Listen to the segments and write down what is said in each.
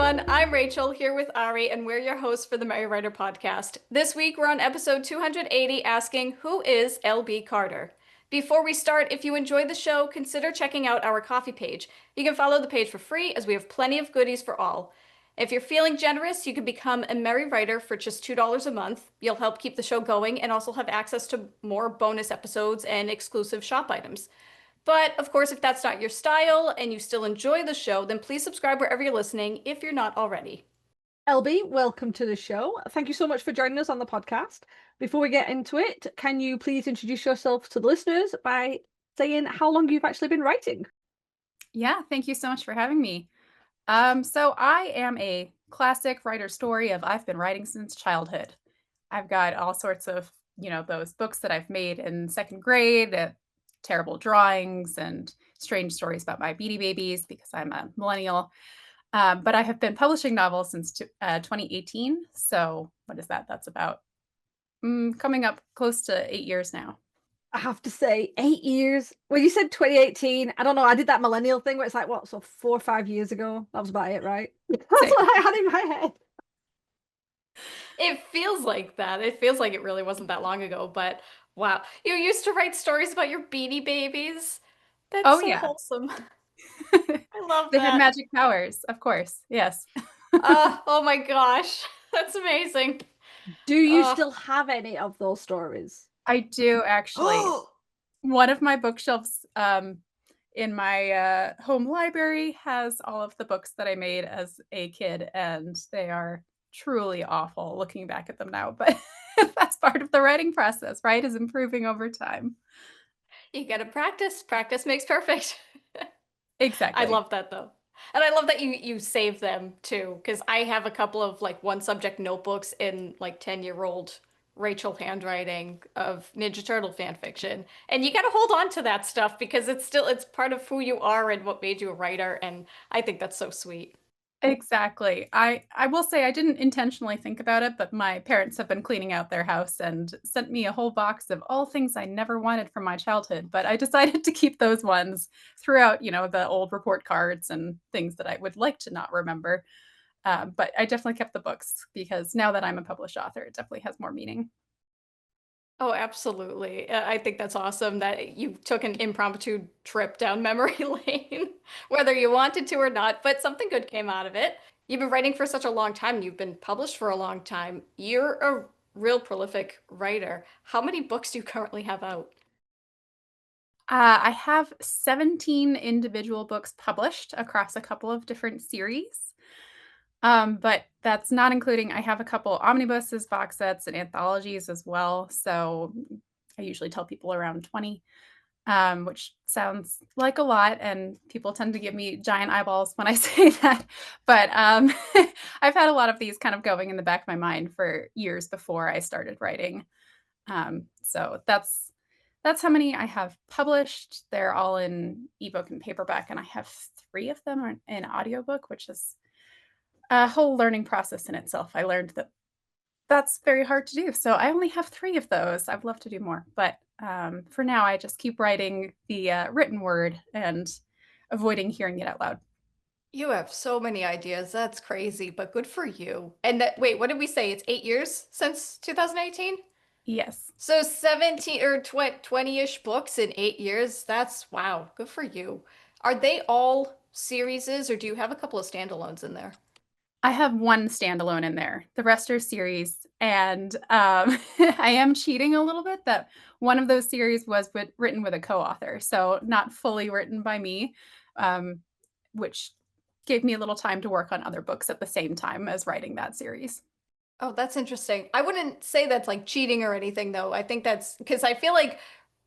everyone. I'm Rachel here with Ari, and we're your hosts for the Merry Writer podcast. This week, we're on episode 280 asking, Who is L.B. Carter? Before we start, if you enjoyed the show, consider checking out our coffee page. You can follow the page for free as we have plenty of goodies for all. If you're feeling generous, you can become a Merry Writer for just $2 a month. You'll help keep the show going and also have access to more bonus episodes and exclusive shop items. But of course, if that's not your style and you still enjoy the show, then please subscribe wherever you're listening if you're not already. LB, welcome to the show. Thank you so much for joining us on the podcast. Before we get into it, can you please introduce yourself to the listeners by saying how long you've actually been writing? Yeah, thank you so much for having me. So I am a classic writer story of I've been writing since childhood. I've got all sorts of, those books that I've made in second grade, terrible drawings and strange stories about my Beanie Babies because I'm a millennial. But I have been publishing novels since 2018. So what is that? That's about coming up close to 8 years now. I have to say, 8 years. Well, you said 2018. I don't know. I did that millennial thing where it's like, what, so 4 or 5 years ago? That was about it, right? That's Same. what I had in my head. It feels like that. It feels like it really wasn't that long ago, but wow. You used to write stories about your Beanie Babies. That's Oh, so yeah. wholesome. I love They had that. magic powers, of course. Yes. Oh my gosh. That's amazing. Do you Uh, still have any of those stories? I do actually. Oh, One of my bookshelves, in my, home library has all of the books that I made as a kid, and they are truly awful looking back at them now, but that's part of the writing process, right, is improving over time. you gotta practice. Practice makes perfect. I Exactly. love that though. And I love that you save them too, because I have a couple of like one subject notebooks in like 10-year-old Rachel handwriting of Ninja Turtle fan fiction. And you gotta hold on to that stuff because it's part of who you are and what made you a writer, and I think that's so sweet. Exactly. I will say I didn't intentionally think about it, but my parents have been cleaning out their house and sent me a whole box of all things I never wanted from my childhood, but I decided to keep those ones throughout, the old report cards and things that I would like to not remember. But I definitely kept the books because now that I'm a published author, it definitely has more meaning. Oh, absolutely. I think that's awesome that you took an impromptu trip down memory lane, whether you wanted to or not, but something good came out of it. You've been writing for such a long time, and you've been published for a long time. You're a real prolific writer. How many books do you currently have out? I have 17 individual books published across a couple of different series. But that's not including I have a couple omnibuses, box sets, and anthologies as well. So I usually tell people around 20, which sounds like a lot, and people tend to give me giant eyeballs when I say that. But I've had a lot of these kind of going in the back of my mind for years before I started writing. So that's how many I have published. They're all in ebook and paperback, and I have three of them are in audiobook, which is a whole learning process in itself. I learned that that's very hard to do. So I only have three of those. I'd love to do more, but for now, I just keep writing the written word and avoiding hearing it out loud. You have so many ideas. That's crazy, but good for you. And that, wait, what did we say? It's 8 years since 2018? Yes. So 17 or 20-ish books in 8 years. That's wow. Good for you. Are they all series, or do you have a couple of standalones in there? I have one standalone in there. The rest are series, and I am cheating a little bit that one of those series was written with a co-author, so not fully written by me, um, which gave me a little time to work on other books at the same time as writing that series. Oh, that's interesting. I wouldn't say that's like cheating or anything, though. I think that's because I feel like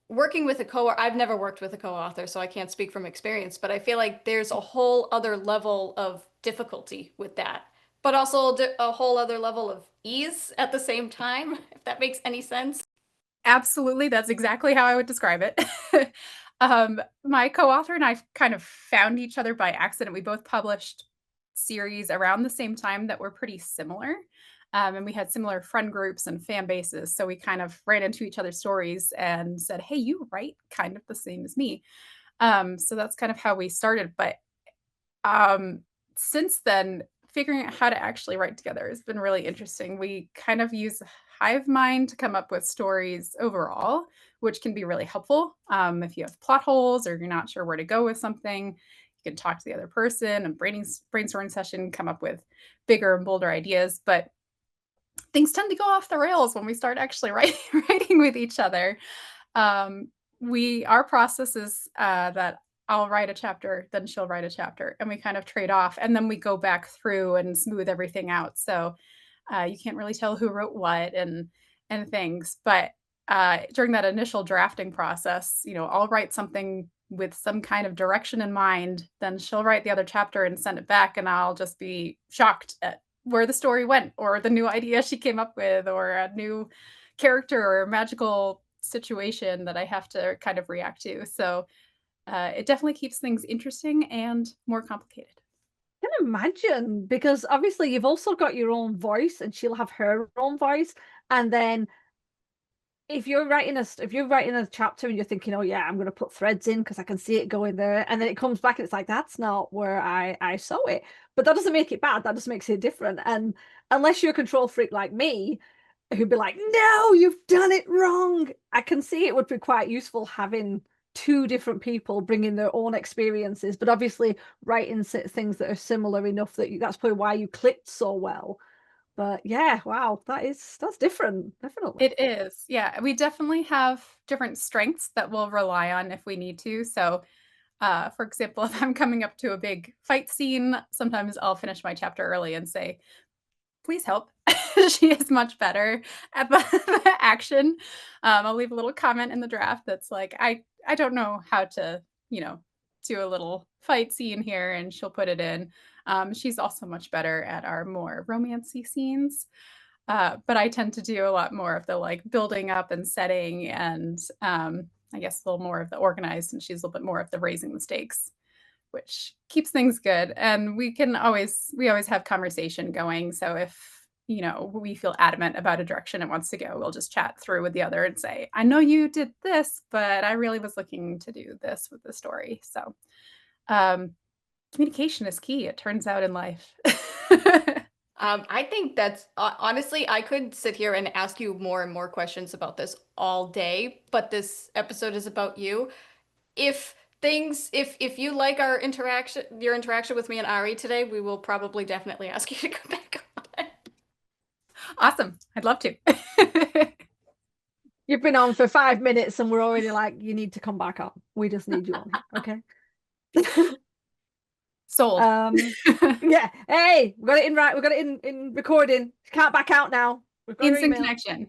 working with a I've never worked with a co-author, so I can't speak from experience, but I feel like there's a whole other level of difficulty with that, but also a whole other level of ease at the same time, if that makes any sense. Absolutely, that's exactly how I would describe it. My co-author and I kind of found each other by accident. We both published series around the same time that were pretty similar, and we had similar friend groups and fan bases, so we kind of ran into each other's stories and said, "Hey, you write kind of the same as me." So that's kind of how we started, but, um, since then, figuring out how to actually write together has been really interesting. We kind of use hive mind to come up with stories overall, which can be really helpful. If you have plot holes or you're not sure where to go with something, you can talk to the other person and brainstorming session, come up with bigger and bolder ideas. But things tend to go off the rails when we start actually writing with each other. Um, our process is that I'll write a chapter, then she'll write a chapter, and we kind of trade off, and then we go back through and smooth everything out. So you can't really tell who wrote what and things. But during that initial drafting process, I'll write something with some kind of direction in mind. Then she'll write the other chapter and send it back, and I'll just be shocked at where the story went, or the new idea she came up with, or a new character or magical situation that I have to kind of react to. So it definitely keeps things interesting and more complicated. I can imagine, because obviously you've also got your own voice and she'll have her own voice. And then if you're writing a chapter and you're thinking, oh yeah, I'm going to put threads in because I can see it going there, and then it comes back and it's like, that's not where I saw it. But that doesn't make it bad. That just makes it different. And unless you're a control freak like me, who'd be like, no, you've done it wrong, I can see it would be quite useful having two different people bringing their own experiences, but obviously writing things that are similar enough that that's probably why you clicked so well. But yeah, wow, that's different, definitely. It is. Yeah, we definitely have different strengths that we'll rely on if we need to. So, for example, if I'm coming up to a big fight scene, sometimes I'll finish my chapter early and say, please help. She is much better at the action. I'll leave a little comment in the draft that's like, I don't know how to, do a little fight scene here, and she'll put it in. She's also much better at our more romancy scenes. But I tend to do a lot more of the like building up and setting, and I guess a little more of the organized, and she's a little bit more of the raising the stakes, which keeps things good. And we always have conversation going. So if we feel adamant about a direction it wants to go, we'll just chat through with the other and say, I know you did this, but I really was looking to do this with the story. So communication is key, it turns out, in life. I think that's honestly, I could sit here and ask you more and more questions about this all day, but this episode is about you. If you like your interaction with me and Ari today, we will probably definitely ask you to come back on it. Awesome. I'd love to. You've been on for 5 minutes and we're already like, you need to come back on. We just need you on here, okay? Sold. Yeah. Hey, we got it in right. We got it in recording. Can't back out now. We've got Instant connection,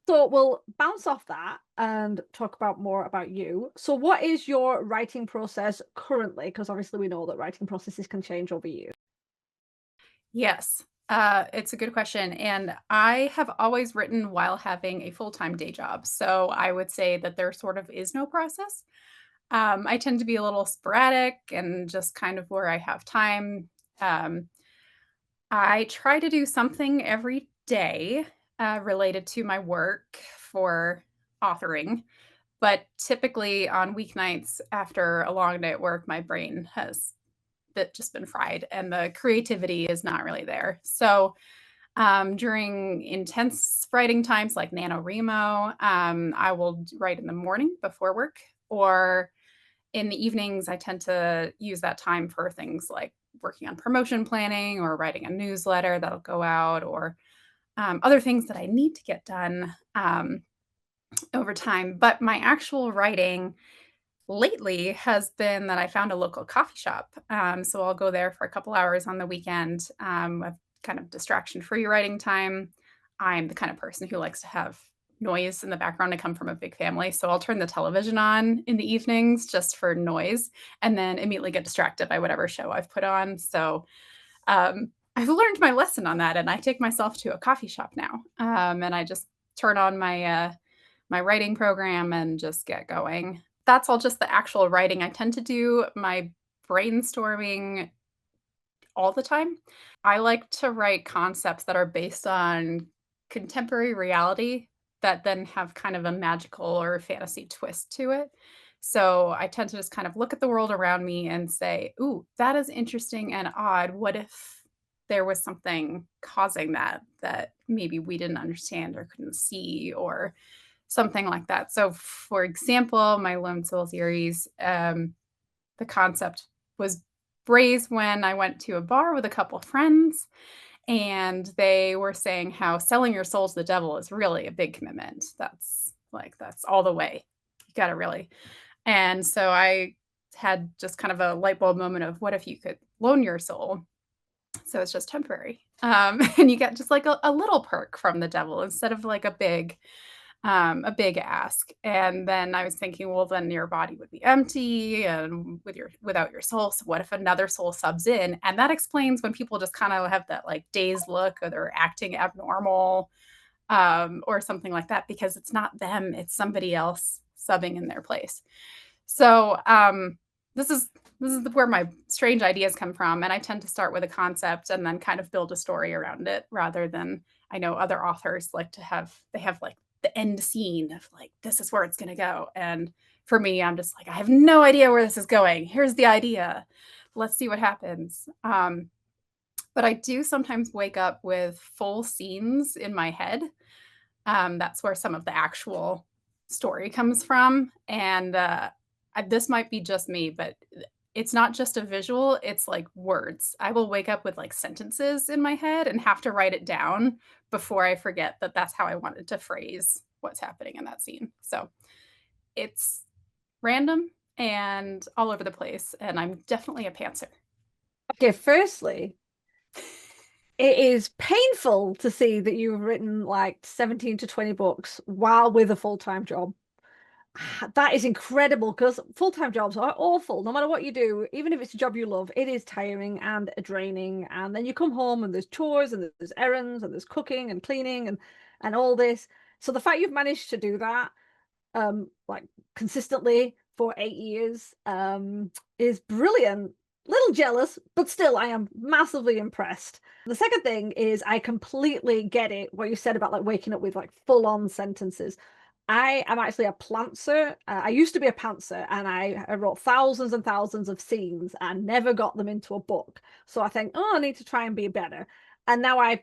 So we'll bounce off that and talk about more about you. So what is your writing process currently? Because obviously we know that writing processes can change over years. Yes, it's a good question. And I have always written while having a full-time day job. So I would say that there sort of is no process. I tend to be a little sporadic and just kind of where I have time. Um, I try to do something every day related to my work for authoring. But typically on weeknights after a long day at work, my brain has just been fried and the creativity is not really there. So during intense writing times like NaNoWriMo, I will write in the morning before work, or in the evenings, I tend to use that time for things like working on promotion planning or writing a newsletter that'll go out, or other things that I need to get done over time. But my actual writing lately has been that I found a local coffee shop. So I'll go there for a couple hours on the weekend with kind of distraction-free writing time. I'm the kind of person who likes to have noise in the background. I come from a big family, so I'll turn the television on in the evenings just for noise, and then immediately get distracted by whatever show I've put on. So I've learned my lesson on that, and I take myself to a coffee shop now, and I just turn on my writing program and just get going. That's all just the actual writing. I tend to do my brainstorming all the time. I like to write concepts that are based on contemporary reality that then have kind of a magical or fantasy twist to it. So I tend to just kind of look at the world around me and say, ooh, that is interesting and odd. What if there was something causing that that maybe we didn't understand or couldn't see or something like that? So, for example, my Lone Soul series, the concept was raised when I went to a bar with a couple of friends, and they were saying how selling your soul to the devil is really a big commitment. That's all the way. You got to really. And so I had just kind of a light bulb moment of what if you could loan your soul? So it's just temporary. And you get just like a little perk from the devil instead of like a big ask. And then I was thinking, well, then your body would be empty and without your soul. So what if another soul subs in? And that explains when people just kind of have that like dazed look or they're acting abnormal, or something like that, because it's not them, it's somebody else subbing in their place. So this is where my strange ideas come from, and I tend to start with a concept and then kind of build a story around it, rather than, I know other authors like to have like the end scene of like, this is where it's going to go. And for me, I'm just like, I have no idea where this is going. Here's the idea. Let's see what happens. But I do sometimes wake up with full scenes in my head. That's where some of the actual story comes from. And this might be just me, but it's not just a visual, it's like words. I will wake up with like sentences in my head and have to write it down before I forget that that's how I wanted to phrase what's happening in that scene. So it's random and all over the place. And I'm definitely a pantser. Okay, firstly, it is painful to see that you've written like 17 to 20 books while with a full-time job. That is incredible, because full-time jobs are awful. No matter what you do, even if it's a job you love, it is tiring and draining. And then you come home and there's chores and there's errands and there's cooking and cleaning and all this. So the fact you've managed to do that like consistently for 8 years is brilliant. Little jealous, but still I am massively impressed. The second thing is I completely get it, what you said about like waking up with like full-on sentences. I am actually a plantser. I used to be a pantser, and I wrote thousands and thousands of scenes and never got them into a book. So I think, oh, I need to try and be better. And now I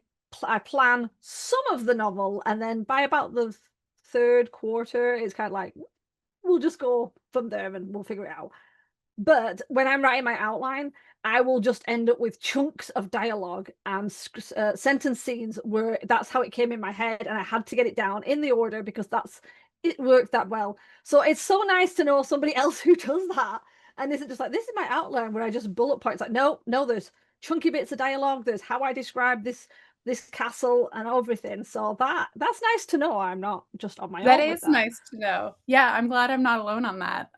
plan some of the novel, and then by about the third quarter, it's kind of like, we'll just go from there and we'll figure it out. But when I'm writing my outline, I will just end up with chunks of dialogue and sentence scenes where that's how it came in my head, and I had to get it down in the order because it worked that well. So it's so nice to know somebody else who does that, and isn't just like, this is my outline where I just bullet points. Like, no, there's chunky bits of dialogue. There's how I describe this castle and everything. So that's nice to know. I'm not just on my That own with is that. nice to know. Yeah, I'm glad I'm not alone on that.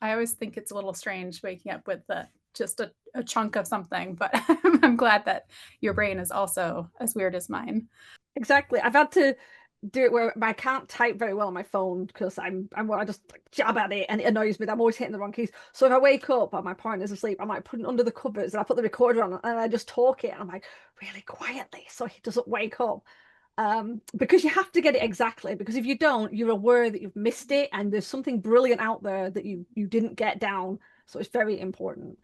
I always think it's a little strange waking up with just a chunk of something, but I'm glad that your brain is also as weird as mine. Exactly. I've had to do it where I can't type very well on my phone because I just like, jab at it and it annoys me that I'm always hitting the wrong keys. So if I wake up and my partner's asleep, I might put it under the covers and I put the recorder on and I just talk it, and I'm like really quietly so he doesn't wake up. Because you have to get it exactly, because if you don't, you're aware that you've missed it and there's something brilliant out there that you didn't get down. So it's very important.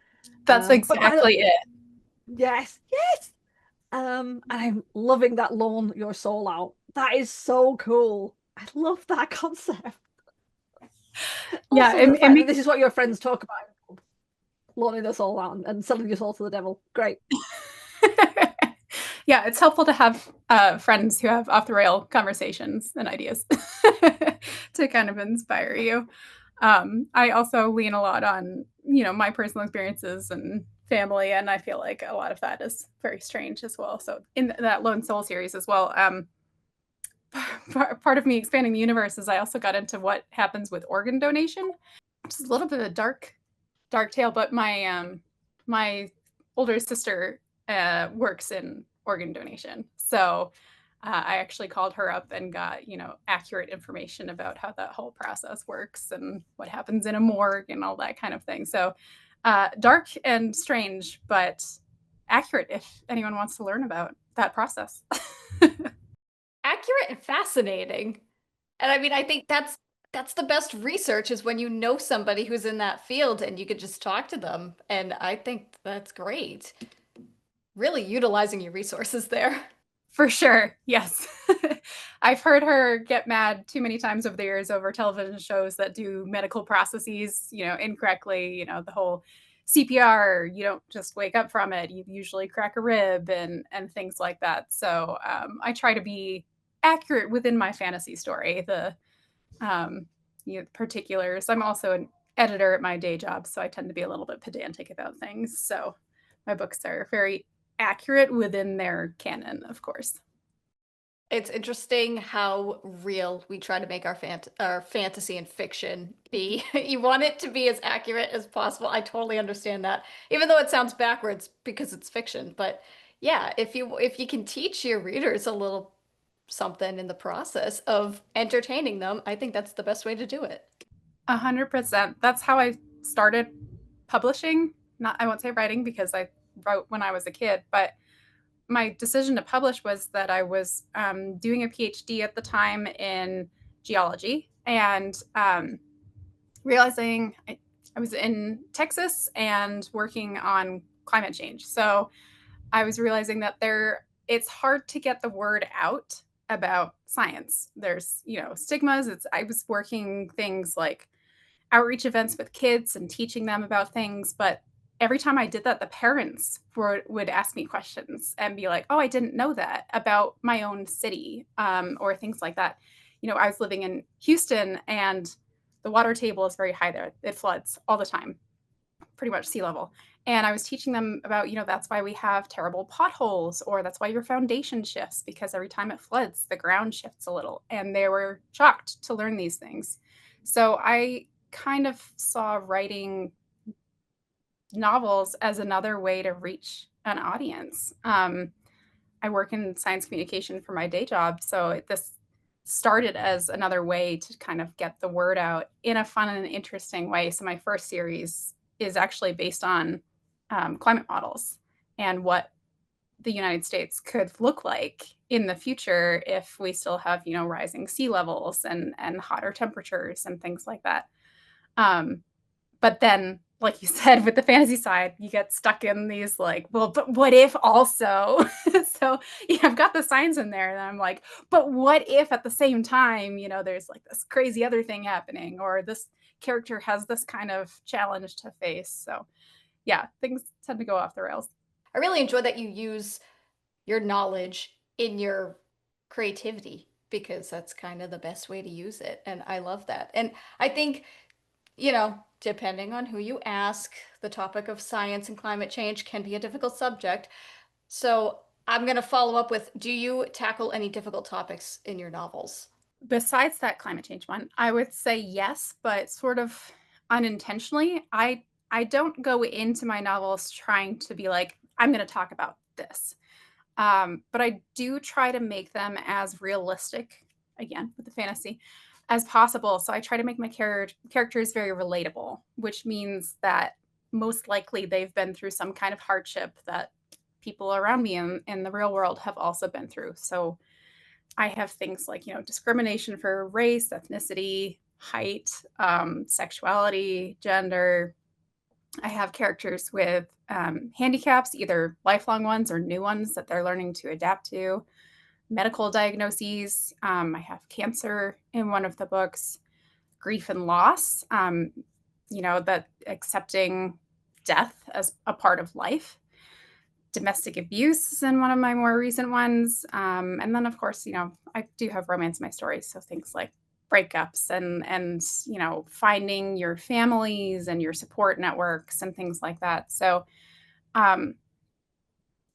That's exactly it. Yes, yes. And I'm loving that loan your soul out. That is so cool. I love that concept. Yeah, Also, the fact that this is what your friends talk about, loaning their soul out and selling your soul to the devil. Great. Yeah, it's helpful to have friends who have off the rail conversations and ideas to kind of inspire you. I also lean a lot on, my personal experiences and family, and I feel like a lot of that is very strange as well. So in that Lone Soul series as well, part of me expanding the universe is I also got into what happens with organ donation, which is a little bit of a dark tale. But my older sister works in organ donation, so I actually called her up and got accurate information about how that whole process works and what happens in a morgue and all that kind of thing. So dark and strange, but accurate if anyone wants to learn about that process. Accurate and fascinating. And I mean, I think that's That's the best research is when you know somebody who's in that field and you could just talk to them. And I think that's great. Really utilizing your resources there. For sure. Yes. I've heard her get mad too many times over the years over television shows that do medical processes, incorrectly, the whole CPR, you don't just wake up from it. You usually crack a rib and things like that. So I try to be accurate within my fantasy story, the um, particulars. I'm also an editor at my day job, so I tend to be a little bit pedantic about things. So my books are very accurate within their canon, of course. It's interesting how real we try to make our fantasy and fiction be. You want it to be as accurate as possible. I totally understand that. Even though it sounds backwards because it's fiction, but yeah, if you can teach your readers a little something in the process of entertaining them, I think that's the best way to do it. 100%. That's how I started publishing. Not, I won't say writing because I wrote when I was a kid, but my decision to publish was that I was doing a PhD at the time in geology and realizing I was in Texas and working on climate change. So I was realizing that it's hard to get the word out about science. There's, stigmas. I was working things like outreach events with kids and teaching them about things. But every time I did that, the parents would ask me questions and be like, oh, I didn't know that about my own city or things like that. I was living in Houston and the water table is very high there. It floods all the time, pretty much sea level. And I was teaching them about, that's why we have terrible potholes, or that's why your foundation shifts, because every time it floods, the ground shifts a little. And they were shocked to learn these things. So I kind of saw writing novels as another way to reach an audience. I work in science communication for my day job. So this started as another way to kind of get the word out in a fun and interesting way. So my first series is actually based on climate models and what the United States could look like in the future if we still have, rising sea levels and hotter temperatures and things like that. But then, like you said, with the fantasy side, you get stuck in these like, well, but what if also? So I've got the science in there, and I'm like, but what if at the same time, there's like this crazy other thing happening, or this character has this kind of challenge to face. So yeah, things tend to go off the rails. I really enjoy that you use your knowledge in your creativity because that's kind of the best way to use it. And I love that. And I think, depending on who you ask, the topic of science and climate change can be a difficult subject. So I'm going to follow up with, do you tackle any difficult topics in your novels? Besides that climate change one, I would say yes, but sort of unintentionally. I don't go into my novels trying to be like, I'm going to talk about this. But I do try to make them as realistic, again, with the fantasy, as possible. So I try to make my characters very relatable, which means that most likely they've been through some kind of hardship that people around me in the real world have also been through. So I have things like, discrimination for race, ethnicity, height, sexuality, gender. I have characters with handicaps, either lifelong ones or new ones that they're learning to adapt to, medical diagnoses. I have cancer in one of the books, grief and loss, that accepting death as a part of life. Domestic abuse is in one of my more recent ones. And then, of course, I do have romance in my stories. So things like breakups and finding your families and your support networks and things like that. So um,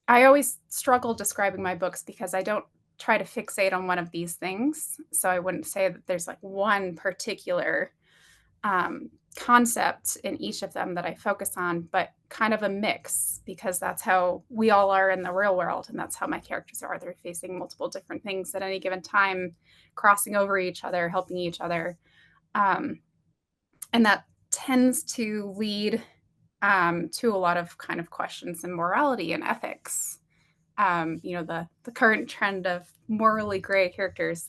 I always struggle describing my books because I don't try to fixate on one of these things. So I wouldn't say that there's like one particular concept in each of them that I focus on, but kind of a mix, because that's how we all are in the real world. And that's how my characters are. They're facing multiple different things at any given time, crossing over each other, helping each other. And that tends to lead to a lot of kind of questions in morality and ethics. The current trend of morally gray characters.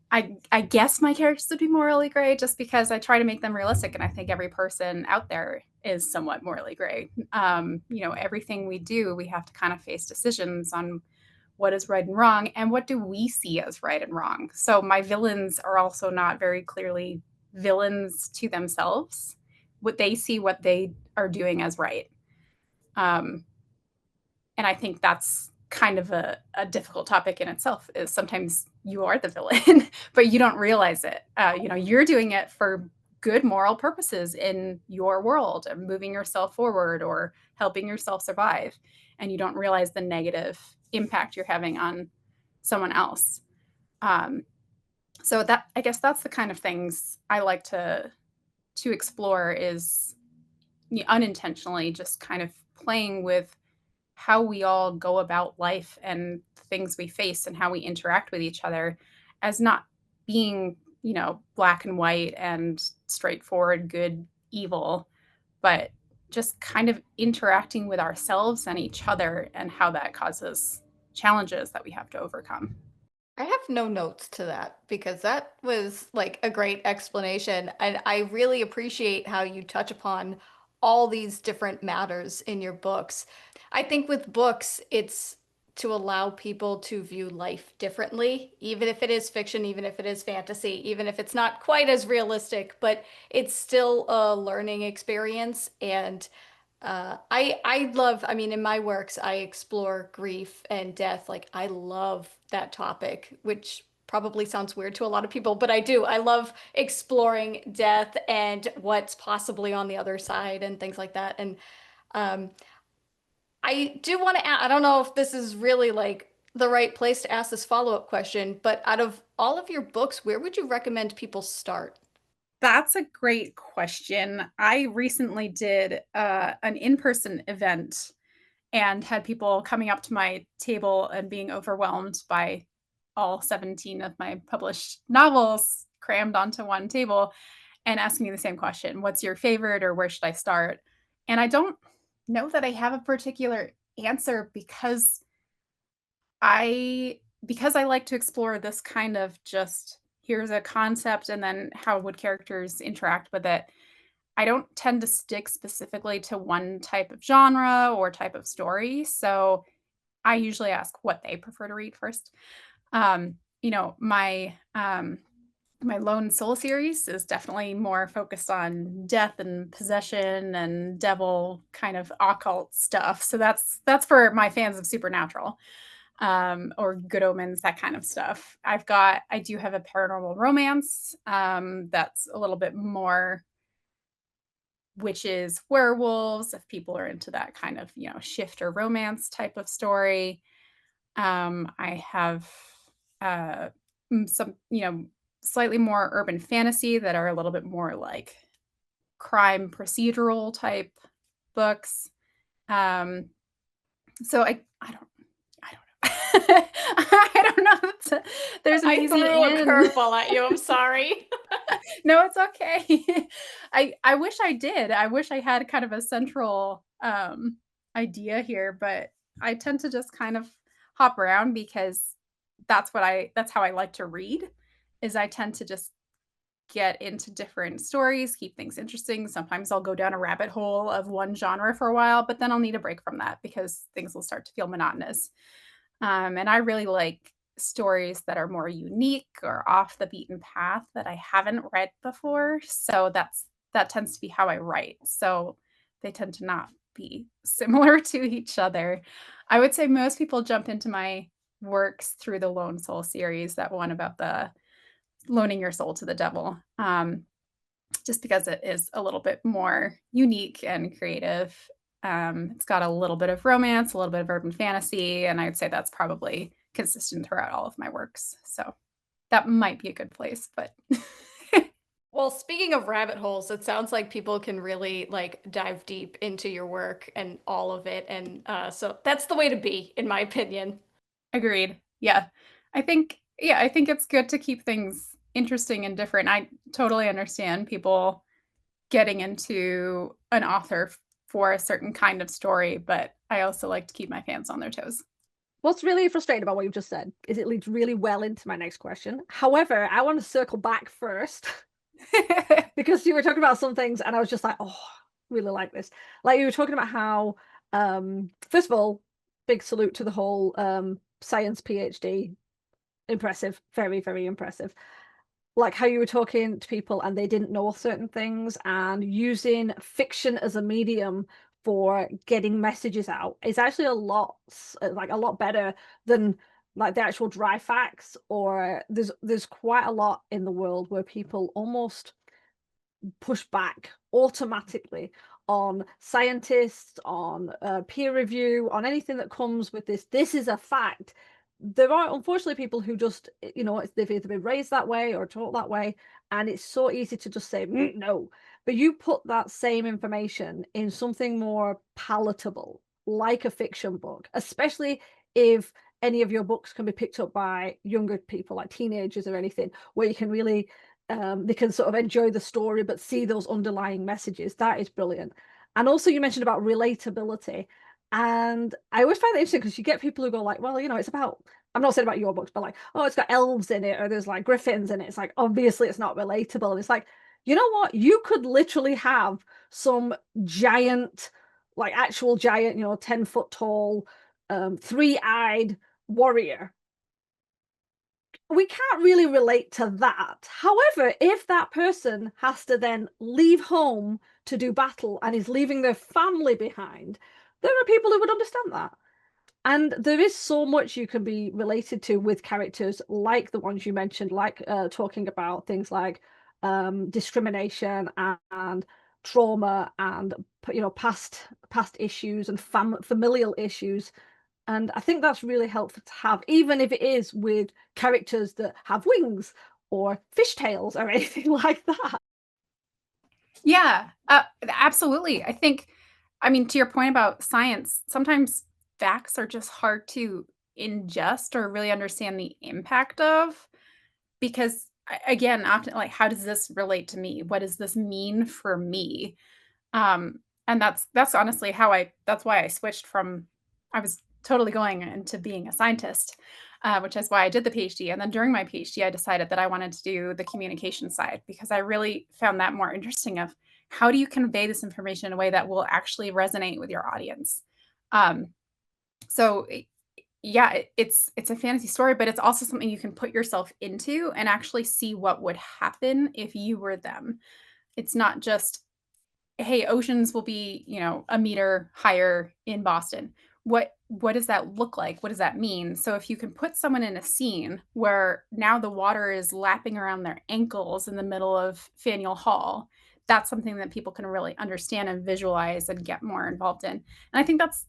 I guess my characters would be morally gray just because I try to make them realistic, and I think every person out there is somewhat morally gray. Everything we do, we have to kind of face decisions on what is right and wrong, and what do we see as right and wrong. So my villains are also not very clearly villains to themselves. What they see, what they are doing as right. Um, and I think that's kind of a difficult topic in itself, is sometimes you are the villain but you don't realize it. You're doing it for good moral purposes in your world and moving yourself forward or helping yourself survive, and you don't realize the negative impact you're having on someone else. So that, I guess, that's the kind of things I like to explore, is unintentionally just kind of playing with how we all go about life and things we face and how we interact with each other, as not being, black and white and straightforward, good, evil, but just kind of interacting with ourselves and each other, and how that causes challenges that we have to overcome. I have no notes to that because that was like a great explanation. And I really appreciate how you touch upon all these different matters in your books. I think with books, it's to allow people to view life differently, even if it is fiction, even if it is fantasy, even if it's not quite as realistic, but it's still a learning experience. And I love, I mean, in my works, I explore grief and death. Like, I love that topic, which probably sounds weird to a lot of people, but I do. I love exploring death and what's possibly on the other side and things like that. And um, I do want to add, I don't know if this is really like the right place to ask this follow-up question, but out of all of your books, where would you recommend people start? That's a great question. I recently did an in-person event and had people coming up to my table and being overwhelmed by all 17 of my published novels crammed onto one table, and asking me the same question: what's your favorite, or where should I start? And I don't know that I have a particular answer, because I like to explore this kind of, just here's a concept and then how would characters interact with it. I don't tend to stick specifically to one type of genre or type of story. So I usually ask what they prefer to read first. My Lone Soul series is definitely more focused on death and possession and devil kind of occult stuff. So that's for my fans of supernatural, or Good Omens, that kind of stuff. I do have a paranormal romance, that's a little bit more witches, werewolves, if people are into that kind of, shifter romance type of story. I have some, slightly more urban fantasy that are a little bit more like crime procedural type books. Um, so I don't know. I don't know. There's an I easy threw a in. curveball at you. I'm sorry. No, it's okay. I wish I did. I wish I had kind of a central idea here, but I tend to just kind of hop around, because that's how I like to read, is I tend to just get into different stories, keep things interesting. Sometimes I'll go down a rabbit hole of one genre for a while, but then I'll need a break from that because things will start to feel monotonous. And I really like stories that are more unique or off the beaten path that I haven't read before. So that tends to be how I write. So they tend to not be similar to each other. I would say most people jump into my works through the Lone Soul series, that one about the loaning your soul to the devil, just because it is a little bit more unique and creative. It's got a little bit of romance, a little bit of urban fantasy, and I would say that's probably consistent throughout all of my works. So that might be a good place, but Well, speaking of rabbit holes, it sounds like people can really like dive deep into your work and all of it. And so that's the way to be, in my opinion. agreed. I think it's good to keep things interesting and different. I totally understand people getting into an author for a certain kind of story, but I also like to keep my fans on their toes. What's really frustrating about what you've just said is it leads really well into my next question. However, I want to circle back first because you were talking about some things and I was just like, oh, really like this. Like you were talking about how, first of all, big salute to the whole science PhD. Impressive, very, very impressive. Like how you were talking to people and they didn't know certain things, and using fiction as a medium for getting messages out is actually a lot better than like the actual dry facts. Or there's quite a lot in the world where people almost push back automatically on scientists, on peer review, on anything that comes with this is a fact. There are unfortunately people who just, they've either been raised that way or taught that way, and it's so easy to just say no. But you put that same information in something more palatable, like a fiction book, especially if any of your books can be picked up by younger people, like teenagers or anything, where you can really they can sort of enjoy the story but see those underlying messages. That is brilliant. And also you mentioned about relatability, and I always find that interesting because you get people who go like, well, it's about, I'm not saying about your books, but like, oh, it's got elves in it or there's like griffins in it. It's like, obviously it's not relatable. And it's like, you know what, you could literally have some giant, like actual giant, 10-foot tall, three-eyed warrior. We can't really relate to that. However, if that person has to then leave home to do battle and is leaving their family behind, there are people who would understand that. And there is so much you can be related to with characters like the ones you mentioned, like talking about things like discrimination and trauma and past issues and familial issues. And I think that's really helpful to have, even if it is with characters that have wings or fishtails or anything like that. Yeah, absolutely. I mean, to your point about science, sometimes facts are just hard to ingest or really understand the impact of because, again, often like, how does this relate to me? What does this mean for me? Um, and that's honestly that's why I switched from I was totally going into being a scientist, which is why I did the PhD. And then during my PhD, I decided that I wanted to do the communication side because I really found that more interesting of how do you convey this information in a way that will actually resonate with your audience. Um, so yeah, it's a fantasy story, but it's also something you can put yourself into and actually see what would happen if you were them. It's not just hey, oceans will be, a meter higher in Boston. What does that look like? What does that mean? So if you can put someone in a scene where now the water is lapping around their ankles in the middle of Faneuil Hall, that's something that people can really understand and visualize and get more involved in. And I think that's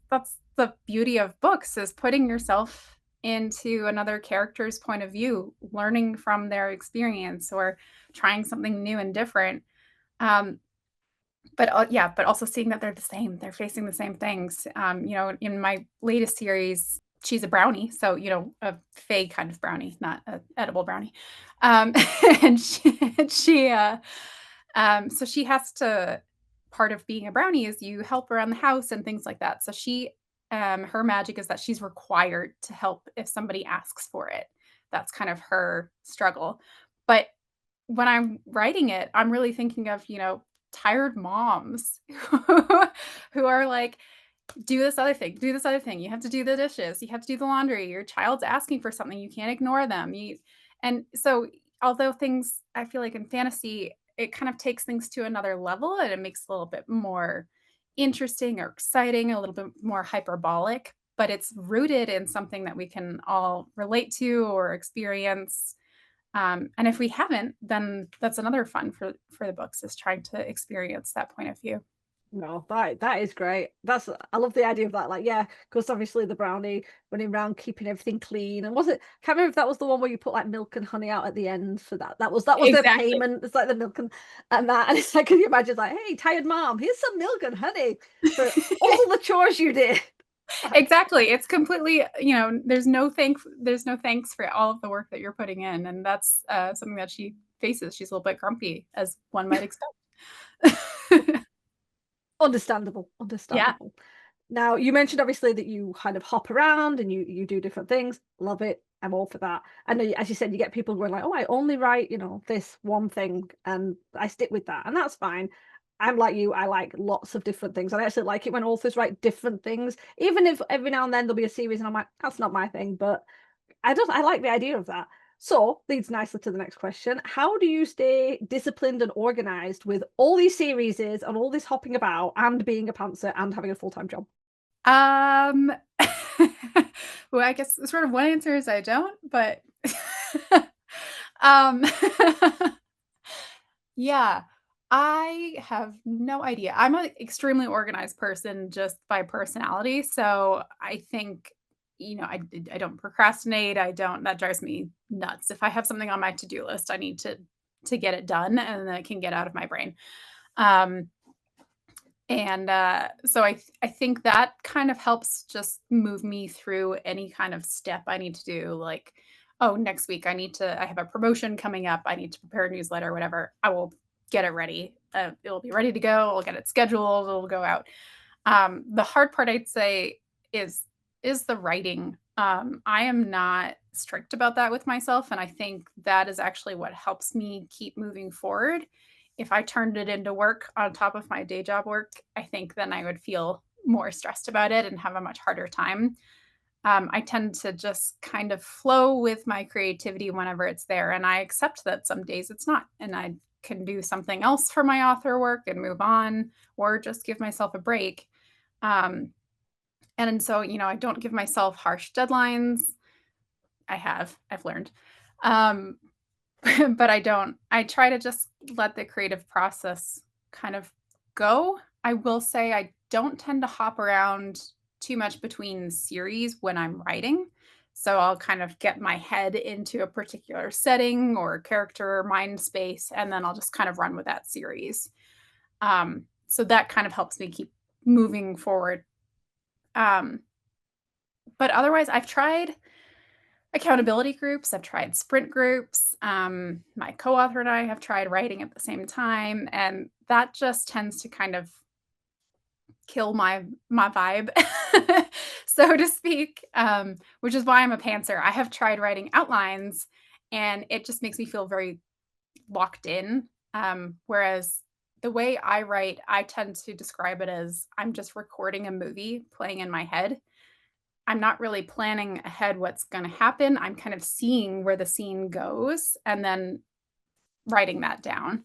the beauty of books is putting yourself into another character's point of view, learning from their experience or trying something new and different. Um, but yeah, but also seeing that they're the same, they're facing the same things. In my latest series, she's a brownie, so, a fake kind of brownie, not a edible brownie. Um, and so she has to part of being a brownie is you help around the house and things like that. So her magic is that she's required to help if somebody asks for it. That's kind of her struggle. But when I'm writing it, I'm really thinking of, tired moms who are like, do this other thing, do this other thing. You have to do the dishes, you have to do the laundry. Your child's asking for something, you can't ignore them. And so, although things, I feel like in fantasy, it kind of takes things to another level and it makes it a little bit more interesting or exciting, a little bit more hyperbolic, but it's rooted in something that we can all relate to or experience. And if we haven't, then that's another fun for the books is trying to experience that point of view. No, that is great. I love the idea of that. Like, yeah, because obviously the brownie running around keeping everything clean. And was it? Can't remember if that was the one where you put like milk and honey out at the end for that. That was their Exactly. payment. It's like the milk and that. And it's like, can you imagine? Like, hey, tired mom, here's some milk and honey for all the chores you did. Exactly. It's completely, there's no thanks for all of the work that you're putting in. And that's something that she faces. She's a little bit grumpy, as one might expect. Understandable. Yeah. Now, you mentioned obviously that you kind of hop around and you do different things. Love it. I'm all for that. And as you said, you get people going like, oh, I only write, this one thing and I stick with that. And that's fine. I'm like you, I like lots of different things. And I actually like it when authors write different things, even if every now and then there'll be a series and I'm like, that's not my thing, but I like the idea of that. So leads nicely to the next question. How do you stay disciplined and organized with all these series and all this hopping about and being a pantser and having a full-time job? Um, well, I guess sort of one answer is I don't, but um, yeah, I have no idea. I'm an extremely organized person just by personality, so I think, I don't procrastinate. I don't That drives me nuts. If I have something on my to-do list, I need to get it done, and then it can get out of my brain. Um, so I think that kind of helps just move me through any kind of step I need to do, like, "Oh, next week I have a promotion coming up, I need to prepare a newsletter," whatever. I will get it ready. It'll be ready to go, I'll get it scheduled, it'll go out. The hard part I'd say is is the writing. I am not strict about that with myself, and I think that is actually what helps me keep moving forward. If I turned it into work on top of my day job work, I think then I would feel more stressed about it and have a much harder time. I tend to just kind of flow with my creativity whenever it's there, and I accept that some days it's not, and I can do something else for my author work and move on, or just give myself a break. Um, and so, I don't give myself harsh deadlines. I've learned. Um, but I try to just let the creative process kind of go. I will say I don't tend to hop around too much between series when I'm writing. So I'll kind of get my head into a particular setting or character or mind space, and then I'll just kind of run with that series. So that kind of helps me keep moving forward. Um, but otherwise, I've tried accountability groups, I've tried sprint groups. My co-author and I have tried writing at the same time, and that just tends to kind of kill my vibe, so to speak, which is why I'm a pantser. I have tried writing outlines, and it just makes me feel very locked in, whereas the way I write, I tend to describe it as I'm just recording a movie playing in my head. I'm not really planning ahead what's gonna happen. I'm kind of seeing where the scene goes and then writing that down.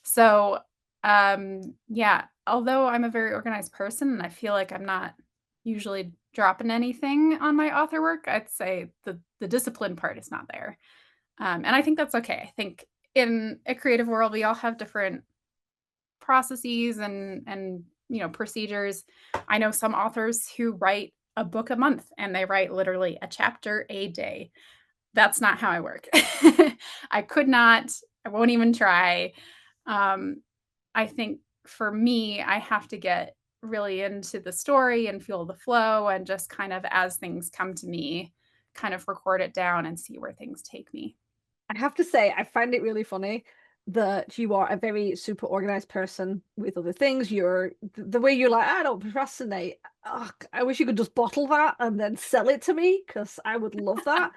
So, yeah, although I'm a very organized person and I feel like I'm not usually dropping anything on my author work, I'd say the discipline part is not there. And I think that's okay. I think in a creative world, we all have different processes and procedures. I know some authors who write a book a month and they write literally a chapter a day. That's not how I work. I could not. I won't even try. Um, I think for me, I have to get really into the story and feel the flow and just kind of as things come to me, kind of record it down and see where things take me. I have to say, I find it really funny that you are a very super organized person with other things. The way you're like, I don't procrastinate. Ugh, I wish you could just bottle that and then sell it to me because I would love that.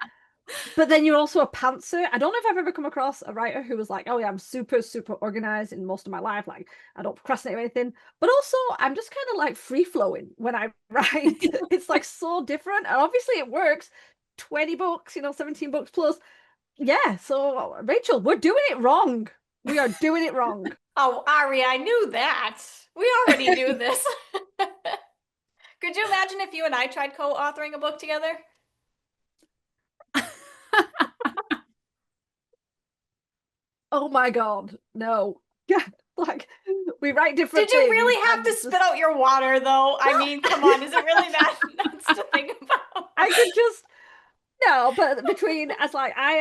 But then you're also a pantser. I don't know if I've ever come across a writer who was like, oh yeah, I'm super, super organized in most of my life. Like I don't procrastinate or anything. But also I'm just kind of like free flowing when I write. It's like so different. And obviously it works. 20 books, 17 books plus. Yeah, so Rachel, we're doing it wrong. We are doing it wrong. Oh, Ari, I knew that. We already knew this. Could you imagine if you and I tried co-authoring a book together? Oh my God, no. Yeah, like we write different Did you things. really have to spit out your water, though? I mean, come on, is it really that nuts to think about? I could just no, but between as like I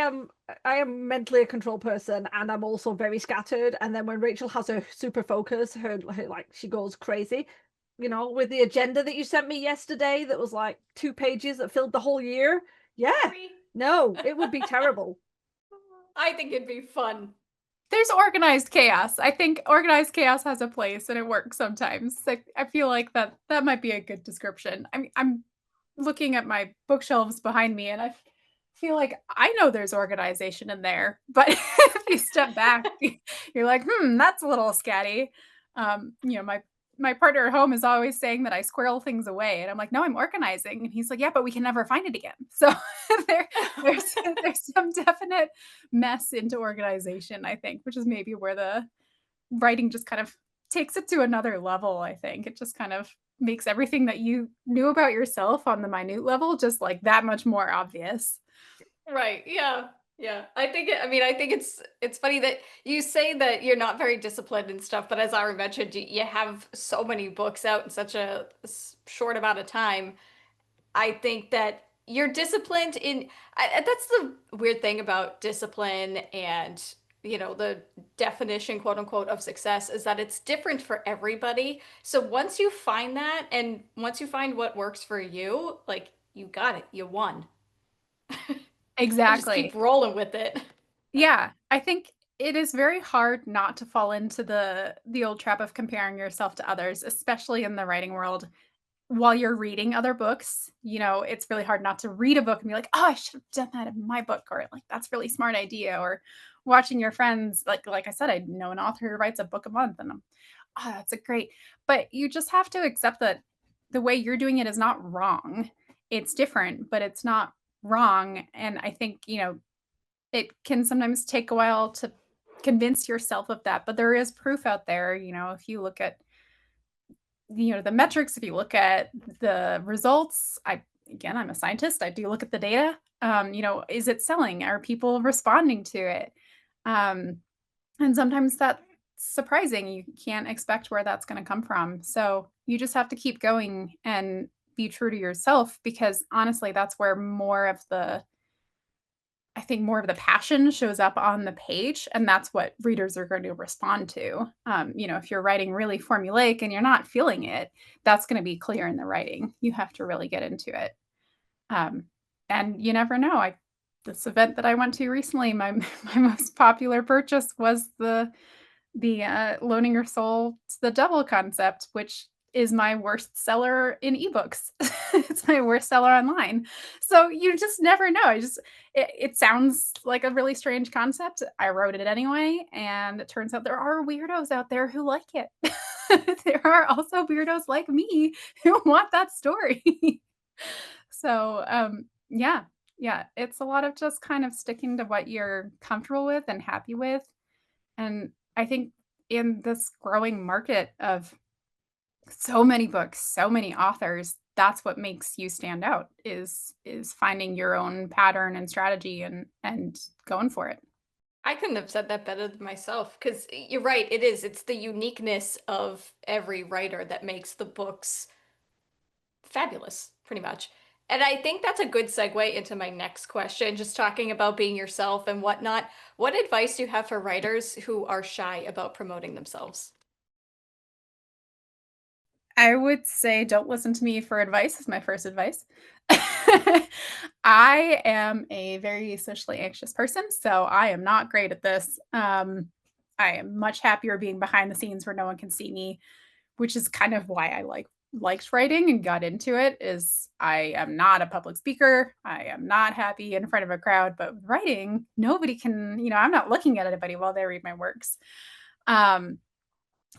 am mentally a control person and I'm also very scattered. And then when Rachel has her super focus, her like she goes crazy. With the agenda that you sent me yesterday that was like 2 pages that filled the whole year. Yeah. Ari? No, it would be terrible. I think it'd be fun. There's organized chaos. I think organized chaos has a place and it works sometimes. Like, I feel like that might be a good description. I mean, I'm looking at my bookshelves behind me and I feel like I know there's organization in there, but if you step back, you're like, that's a little scatty. My partner at home is always saying that I squirrel things away, and I'm like, no, I'm organizing, and he's like, yeah, but we can never find it again. So there, there's there's some definite mess into organization, I think, which is maybe where the writing just kind of takes it to another level, I think. It just kind of makes everything that you knew about yourself on the minute level just like that much more obvious. Right. Yeah. Yeah. I think it's funny that you say that you're not very disciplined and stuff, but as Ara mentioned, you have so many books out in such a short amount of time. I think that you're disciplined that's the weird thing about discipline and, the definition, quote unquote, of success is that it's different for everybody. So once you find that and once you find what works for you, like you got it, you won. And just keep Exactly. rolling with it. Yeah, I think it is very hard not to fall into the old trap of comparing yourself to others, especially in the writing world. While you're reading other books, it's really hard not to read a book and be like, "Oh, I should have done that in my book," or like, "That's a really smart idea," or watching your friends, like I said, I know an author who writes a book a month, and "Oh, that's a great." But you just have to accept that the way you're doing it is not wrong. It's different, but it's not wrong, and I think, it can sometimes take a while to convince yourself of that, but there is proof out there, if you look at the metrics, if you look at the results. I'm a scientist, I do look at the data. Is it selling? Are people responding to it? um, and sometimes that's surprising. You can't expect where that's going to come from, so you just have to keep going and be true to yourself, because honestly that's where more of the passion shows up on the page, and that's what readers are going to respond to. If you're writing really formulaic and you're not feeling it, that's going to be clear in the writing. You have to really get into it. Um, and you never know. This event that I went to recently, my my most popular purchase was the loaning your soul to the devil concept, which is my worst seller in ebooks. It's my worst seller online. So you just never know. It sounds like a really strange concept. I wrote it anyway, and it turns out there are weirdos out there who like it. There are also weirdos like me who want that story. So, yeah, yeah, it's a lot of just kind of sticking to what you're comfortable with and happy with. And I think in this growing market of so many books, so many authors, that's what makes you stand out is finding your own pattern and strategy and going for it. I couldn't have said that better than myself because you're right, it is. It's the uniqueness of every writer that makes the books fabulous, pretty much. And I think that's a good segue into my next question, just talking about being yourself and whatnot. What advice do you have for writers who are shy about promoting themselves? I would say don't listen to me for advice is my first advice. I am a very socially anxious person, so I am not great at this. I am much happier being behind the scenes where no one can see me, which is kind of why I liked writing and got into it. Is I am not a public speaker. I am not happy in front of a crowd, but with writing, nobody can, I'm not looking at anybody while they read my works. Um,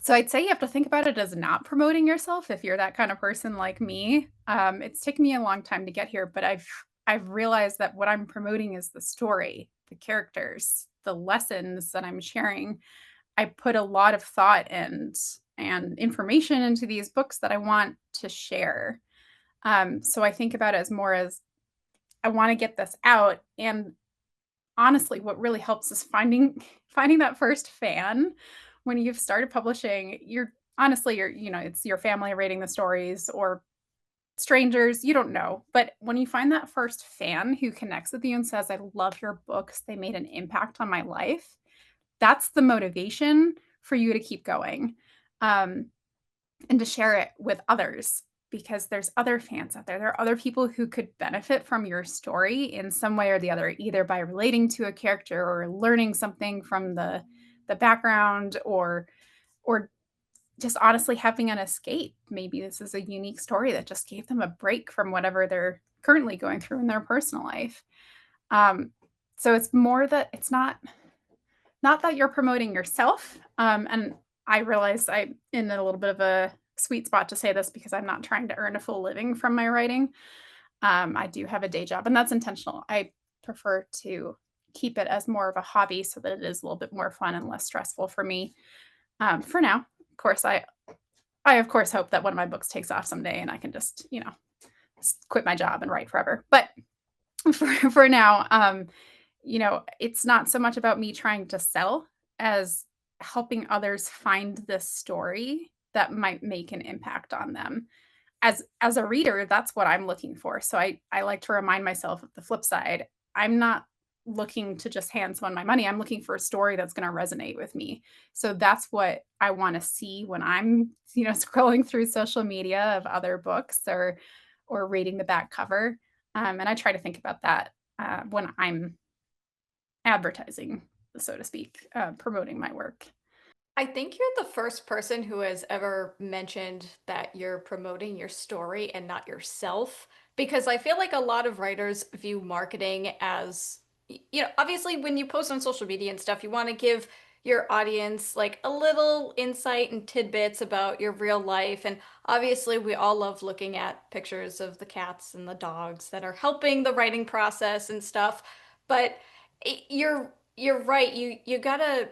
so I'd say you have to think about it as not promoting yourself if you're that kind of person like me. It's taken me a long time to get here, but I've realized that what I'm promoting is the story, the characters, the lessons that I'm sharing. I put a lot of thought and information into these books that I want to share. So I think about it as more as I want to get this out. And honestly, what really helps is finding that first fan. When you've started publishing, it's your family reading the stories or strangers, you don't know. But when you find that first fan who connects with you and says, I love your books, they made an impact on my life, that's the motivation for you to keep going. Um, and to share it with others, because there's other fans out there. There are other people who could benefit from your story in some way or the other, either by relating to a character or learning something from the the background, or just honestly having an escape. Maybe this is a unique story that just gave them a break from whatever they're currently going through in their personal life. Um, so it's more that it's not that you're promoting yourself. And I realize I'm in a little bit of a sweet spot to say this because I'm not trying to earn a full living from my writing. I do have a day job, and that's intentional. I prefer to keep it as more of a hobby so that it is a little bit more fun and less stressful for me. For now, of course, I of course hope that one of my books takes off someday and I can just, quit my job and write forever. But for now, it's not so much about me trying to sell as helping others find this story that might make an impact on them. As a reader, that's what I'm looking for. So I like to remind myself of the flip side. I'm not looking to just hand someone my money. I'm looking for a story that's going to resonate with me. So that's what I want to see when I'm, scrolling through social media of other books or reading the back cover. And I try to think about that when I'm advertising, so to speak, promoting my work. I think you're the first person who has ever mentioned that you're promoting your story and not yourself, because I feel like a lot of writers view marketing as, obviously when you post on social media and stuff, you want to give your audience like a little insight and tidbits about your real life. And obviously, we all love looking at pictures of the cats and the dogs that are helping the writing process and stuff. But you're right. You gotta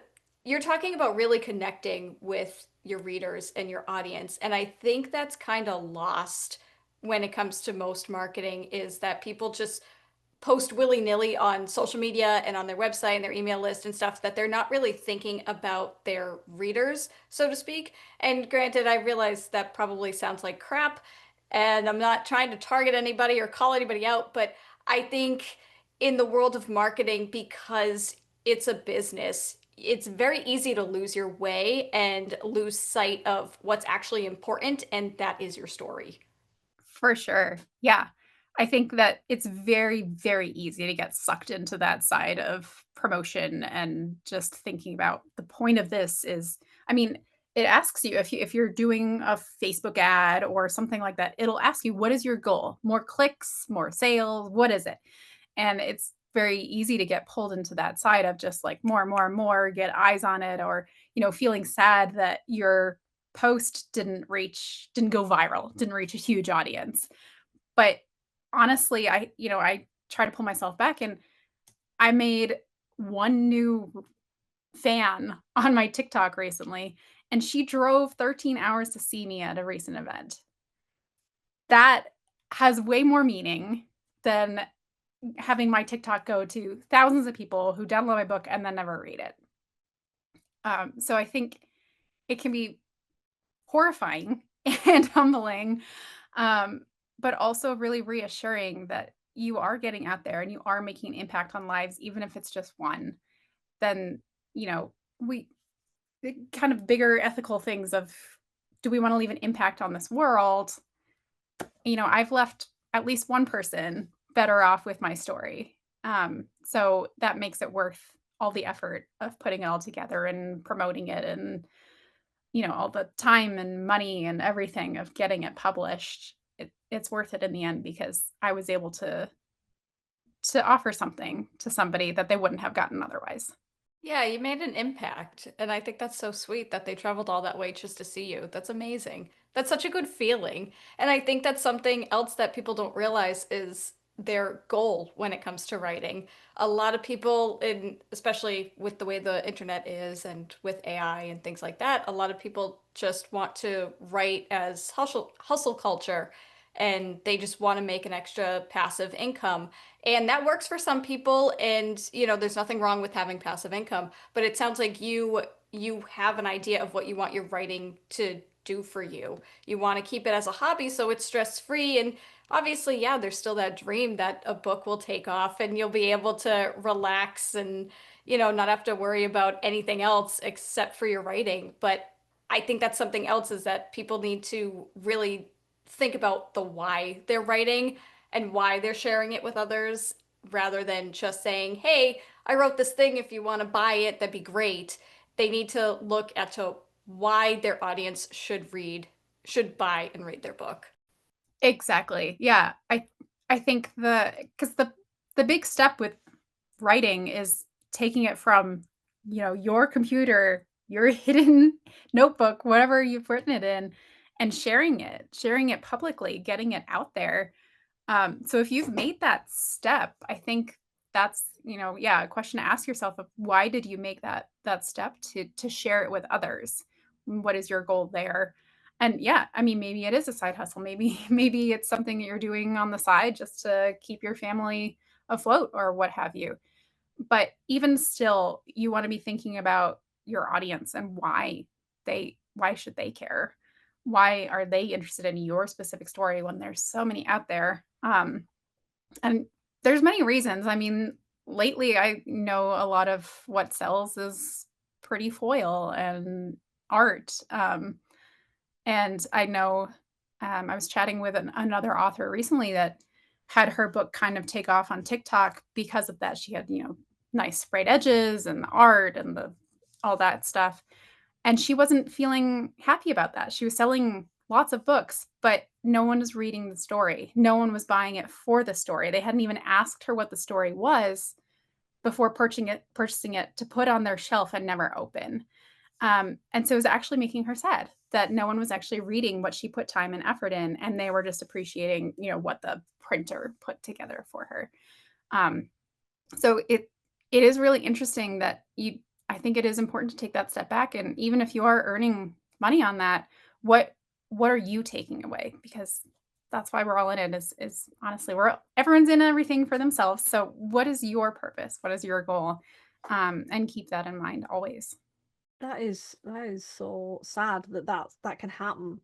you're talking about really connecting with your readers and your audience. And I think that's kind of lost when it comes to most marketing, is that people just post willy-nilly on social media and on their website and their email list and stuff, that they're not really thinking about their readers, so to speak. And granted, I realize that probably sounds like crap, and I'm not trying to target anybody or call anybody out, but I think in the world of marketing, because it's a business, it's very easy to lose your way and lose sight of what's actually important, and that is your story. For sure. Yeah. I think that it's very, very easy to get sucked into that side of promotion and just thinking about the point of this is, I mean, it asks you if you're doing a Facebook ad or something like that, it'll ask you, what is your goal? More clicks, more sales, what is it? And it's very easy to get pulled into that side of just like more and more and more, get eyes on it, or, feeling sad that your post didn't go viral, didn't reach a huge audience. But honestly, I try to pull myself back, and I made one new fan on my TikTok recently, and she drove 13 hours to see me at a recent event. That has way more meaning than having my TikTok go to thousands of people who download my book and then never read it. So I think it can be horrifying and humbling, um, but also really reassuring that you are getting out there and you are making an impact on lives, even if it's just one. Then, we the kind of bigger ethical things of, do we want to leave an impact on this world? I've left at least one person better off with my story. So that makes it worth all the effort of putting it all together and promoting it, and all the time and money and everything of getting it published. It's worth it in the end because I was able to offer something to somebody that they wouldn't have gotten otherwise. Yeah, you made an impact. And I think that's so sweet that they traveled all that way just to see you. That's amazing. That's such a good feeling. And I think that's something else that people don't realize is their goal when it comes to writing. A lot of people, especially with the way the internet is and with AI and things like that, a lot of people just want to write as hustle culture, and they just want to make an extra passive income. And that works for some people, and there's nothing wrong with having passive income, but it sounds like you have an idea of what you want your writing to do for you. You want to keep it as a hobby so it's stress-free, and obviously, yeah, there's still that dream that a book will take off and you'll be able to relax and not have to worry about anything else except for your writing. But I think that's something else, is that people need to really think about the why they're writing and why they're sharing it with others, rather than just saying, hey, I wrote this thing, if you want to buy it, that'd be great. they need to look at to why their audience should buy and read their book. Exactly. Yeah. I think because the big step with writing is taking it from, your computer, your hidden notebook, whatever you've written it in, and sharing it publicly, getting it out there. So if you've made that step, I think that's, yeah, a question to ask yourself of why did you make that step to share it with others? What is your goal there? And yeah, I mean, maybe it is a side hustle. Maybe maybe it's something that you're doing on the side just to keep your family afloat or what have you. But even still, you want to be thinking about your audience and why should they care? Why are they interested in your specific story when there's so many out there? And there's many reasons. I mean, lately I know a lot of what sells is pretty foil and art. And I know I was chatting with another author recently that had her book kind of take off on TikTok because of that. She had, nice sprayed edges and the art and the all that stuff. And she wasn't feeling happy about that. She was selling lots of books, but no one was reading the story. No one was buying it for the story. They hadn't even asked her what the story was before purchasing it to put on their shelf and never open. And so it was actually making her sad that no one was actually reading what she put time and effort in, and they were just appreciating, what the printer put together for her. Um, so it is really interesting that I think it is important to take that step back, and even if you are earning money on that, what what are you taking away? Because that's why we're all in it is honestly everyone's in everything for themselves. So what is your purpose? What is your goal? And keep that in mind always. That is so sad that can happen.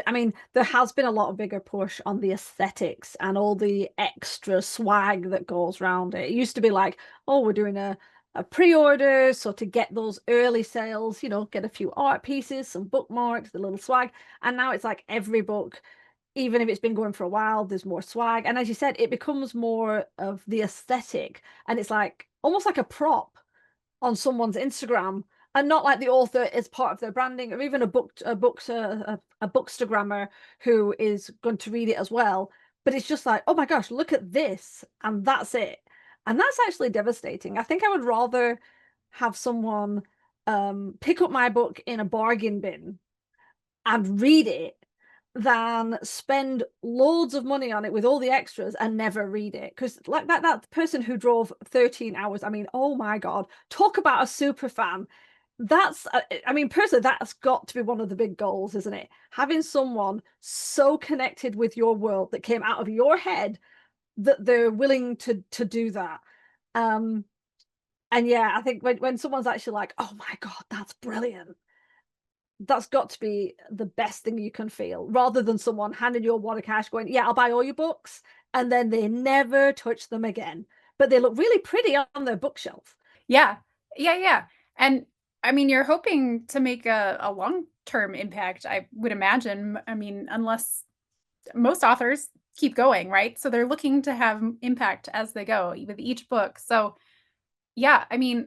I mean, there has been a lot of bigger push on the aesthetics and all the extra swag that goes around it. It used to be like, oh, we're doing a pre-order, so to get those early sales, get a few art pieces, some bookmarks, the little swag. And now it's like every book, even if it's been going for a while, there's more swag. And as you said, it becomes more of the aesthetic, and it's like almost like a prop on someone's Instagram, and not like the author is part of their branding, or even a bookstagrammer who is going to read it as well. But it's just like, oh my gosh, look at this, and that's it. And that's actually devastating. I think I would rather have someone pick up my book in a bargain bin and read it than spend loads of money on it with all the extras and never read it. Because like that person who drove 13 hours, I mean, oh my God, talk about a super fan. That's I mean, personally, that's got to be one of the big goals, isn't it? Having someone so connected with your world that came out of your head that they're willing to do that. And yeah, I think when someone's actually like, oh my God, that's brilliant, that's got to be the best thing you can feel, rather than someone handing you a wad of cash going, yeah, I'll buy all your books, and then they never touch them again, but they look really pretty on their bookshelf. Yeah. Yeah, yeah. And I mean, you're hoping to make a long-term impact, I would imagine. I mean, unless most authors keep going, right? So they're looking to have impact as they go with each book. So yeah, I mean,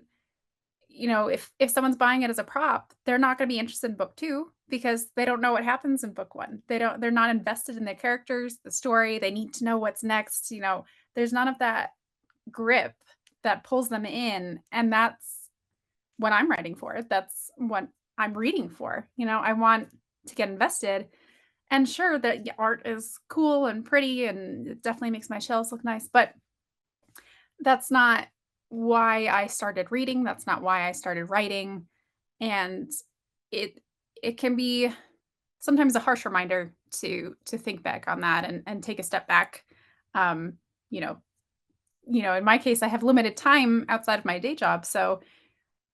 if someone's buying it as a prop, they're not going to be interested in book 2 because they don't know what happens in book 1. They're not invested in the characters, the story. They need to know what's next. There's none of that grip that pulls them in, and that's what I'm writing for. That's what I'm reading for. I want to get invested. And sure, that art is cool and pretty and it definitely makes my shelves look nice, but that's not why I started reading. That's not why I started writing. And it it can be sometimes a harsh reminder to think back on that and take a step back. Um, you know, in my case, I have limited time outside of my day job. So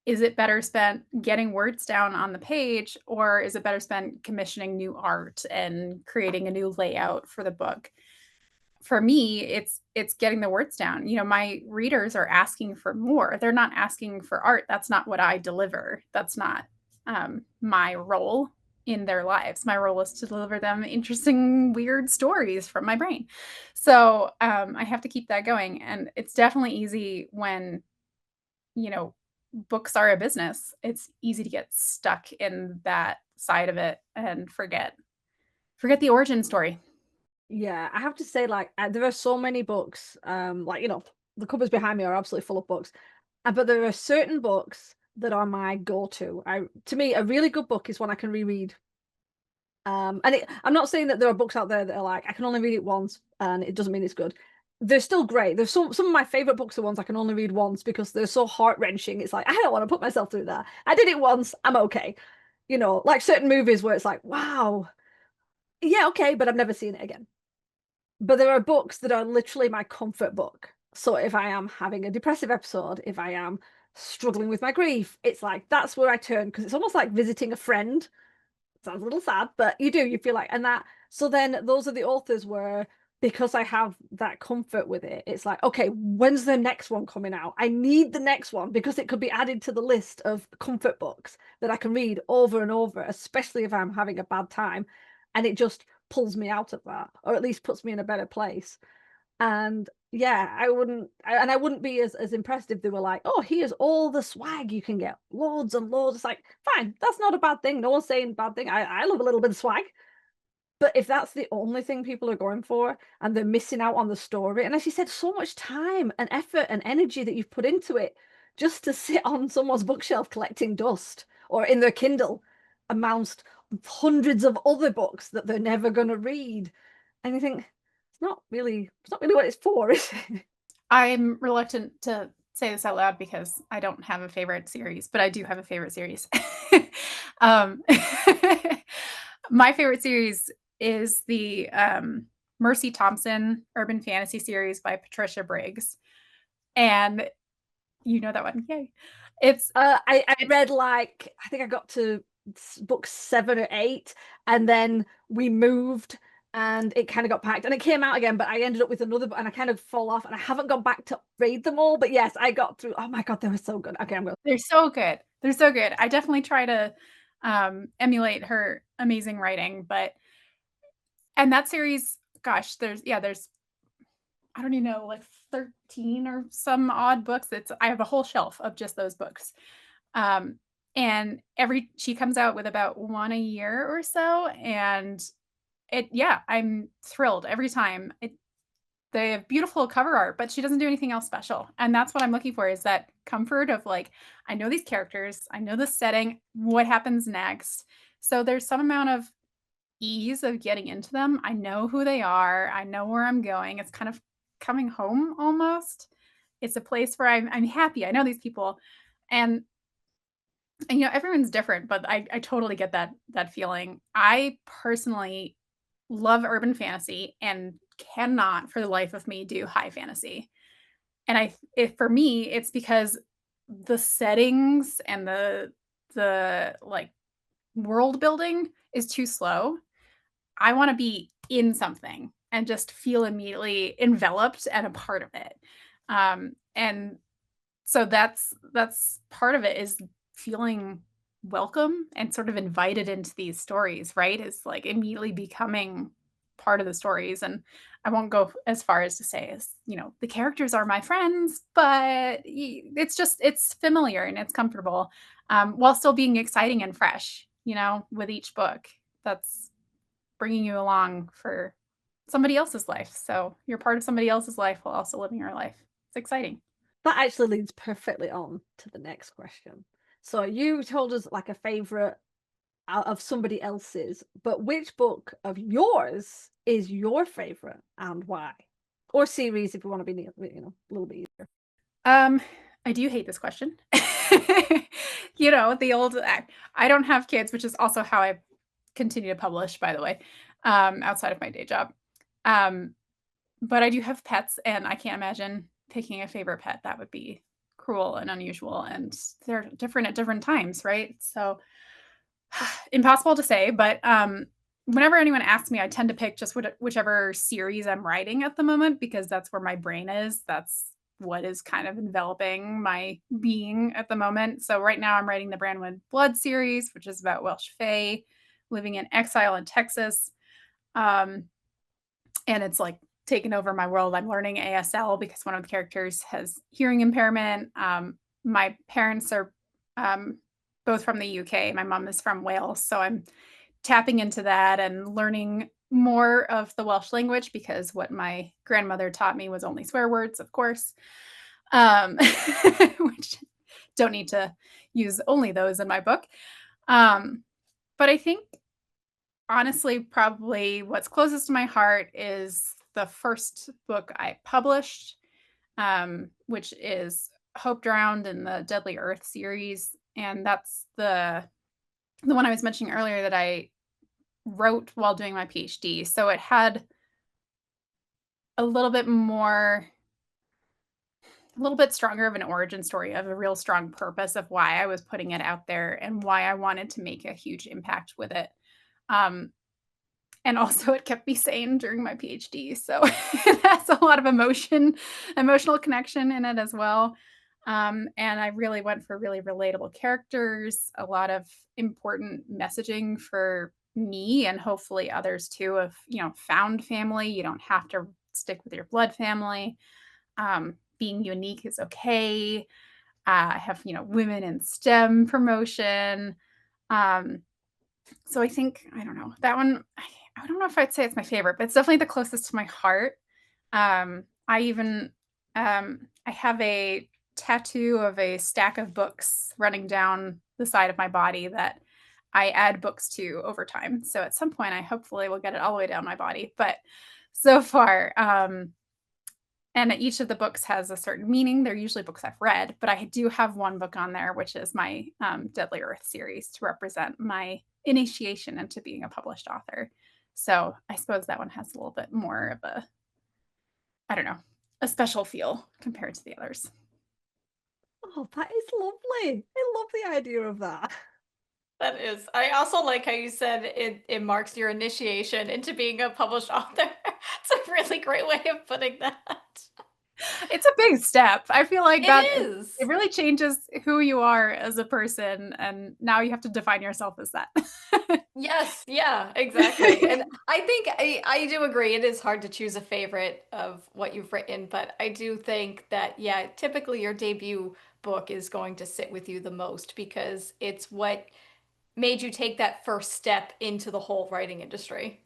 is it better spent getting words down on the page, or is it better spent commissioning new art and creating a new layout for the book? For me, it's getting the words down. My readers are asking for more. They're not asking for art. That's not what I deliver. That's not my role in their lives. My role is to deliver them interesting, weird stories from my brain. So I have to keep that going. And it's definitely easy when, you know, books are a business. It's easy to get stuck in that side of it and forget the origin story. Yeah, I have to say, like, there are so many books. Like, the cupboards behind me are absolutely full of books. But there are certain books that are my go-to. To me, a really good book is one I can reread. And I'm not saying that there are books out there that are like I can only read it once, and it doesn't mean it's good. They're still great. There's some of my favorite books are ones I can only read once because they're so heart-wrenching. It's like I don't want to put myself through that. I did it once. I'm okay. Like certain movies where it's like, wow, yeah, okay, but I've never seen it again. But there are books that are literally my comfort book. So if I am having a depressive episode, if I am struggling with my grief, it's like that's where I turn because it's almost like visiting a friend. Sounds a little sad, but you feel like, and that, so then those are the authors where, because I have that comfort with it, it's like, okay, when's the next one coming out? I need the next one because it could be added to the list of comfort books that I can read over and over, especially if I'm having a bad time. And it just pulls me out of that, or at least puts me in a better place. And yeah, I wouldn't be as impressed if they were like, oh, here's all the swag you can get, loads and loads. It's like, fine, that's not a bad thing. No one's saying bad thing. I love a little bit of swag. But if that's the only thing people are going for and they're missing out on the story, and as you said, so much time and effort and energy that you've put into it just to sit on someone's bookshelf collecting dust or in their Kindle amongst hundreds of other books that they're never going to read. And you think, it's not really what it's for, is it? I'm reluctant to say this out loud because I don't have a favorite series, but I do have a favorite series. um, my favorite series is the Mercy Thompson urban fantasy series by Patricia Briggs. And you know that one. Yay. I read like I think I got to book 7 or 8, and then we moved and it kind of got packed and it came out again, but I ended up with another book and I kind of fall off and I haven't gone back to read them all. But yes, I got through. Oh my God, they were so good. Okay, I'm going. They're so good. They're so good. I definitely try to emulate her amazing writing, and that series, gosh, there's I don't even know, like 13 or some odd books. I have a whole shelf of just those books. Um, and she comes out with about one a year or so. And I'm thrilled every time. They have beautiful cover art, but she doesn't do anything else special. And that's what I'm looking for, is that comfort of like, I know these characters, I know the setting, what happens next. So there's some amount of ease of getting into them. I know who they are. I know where I'm going. It's kind of coming home almost. It's a place where I'm happy. I know these people. And everyone's different, but I totally get that feeling. I personally love urban fantasy and cannot for the life of me do high fantasy. And for me, it's because the settings and the like world building is too slow. I want to be in something and just feel immediately enveloped and a part of it. And so that's part of it, is feeling welcome and sort of invited into these stories, right? Is like immediately becoming part of the stories. And I won't go as far as to say the characters are my friends, but it's familiar and it's comfortable, while still being exciting and fresh, with each book. That's bringing you along for somebody else's life. So you're part of somebody else's life while also living your life. It's exciting. That actually leads perfectly on to the next question. So you told us like a favorite out of somebody else's, but which book of yours is your favorite and why? Or series, if you want to be, a little bit easier. I do hate this question. The old, I don't have kids, which is also how I continue to publish, by the way, outside of my day job. But I do have pets, and I can't imagine picking a favorite pet. That would be cruel and unusual, and they're different at different times, right? So impossible to say, but whenever anyone asks me, I tend to pick just whichever series I'm writing at the moment, because that's where my brain is. That's what is kind of enveloping my being at the moment. So right now I'm writing the Brandwood Blood series, which is about Welsh Fae living in exile in Texas. And it's like taken over my world. I'm learning ASL because one of the characters has hearing impairment. My parents are both from the UK. My mom is from Wales, so I'm tapping into that and learning more of the Welsh language because what my grandmother taught me was only swear words, of course, which don't need to use only those in my book. But I think honestly, probably what's closest to my heart is the first book I published, which is Hope Drowned in the Deadly Earth series. And that's the one I was mentioning earlier that I wrote while doing my PhD. So it had a little bit stronger of an origin story, of a real strong purpose of why I was putting it out there and why I wanted to make a huge impact with it. And also it kept me sane during my PhD. So it has a lot of emotional connection in it as well. And I really went for really relatable characters, a lot of important messaging for me and hopefully others too, of, found family. You don't have to stick with your blood family. Being unique is okay. I have, women in STEM promotion. So I think, I don't know, that one, I don't know if I'd say it's my favorite, but it's definitely the closest to my heart. I even, I have a tattoo of a stack of books running down the side of my body that I add books to over time. So at some point, I hopefully will get it all the way down my body. But so far, and each of the books has a certain meaning. They're usually books I've read, but I do have one book on there, which is my Deadly Earth series, to represent my initiation into being a published author. So I suppose that one has a little bit more of a, I don't know, a special feel compared to the others. Oh, that is lovely. I love the idea of that. That is. I also like how you said it marks your initiation into being a published author. It's a really great way of putting that. It's a big step. I feel like It is. it really changes who you are as a person, and now you have to define yourself as that. Yes, yeah, exactly. And I think I do agree. It is hard to choose a favorite of what you've written, but I do think that, yeah, typically your debut book is going to sit with you the most because it's what made you take that first step into the whole writing industry.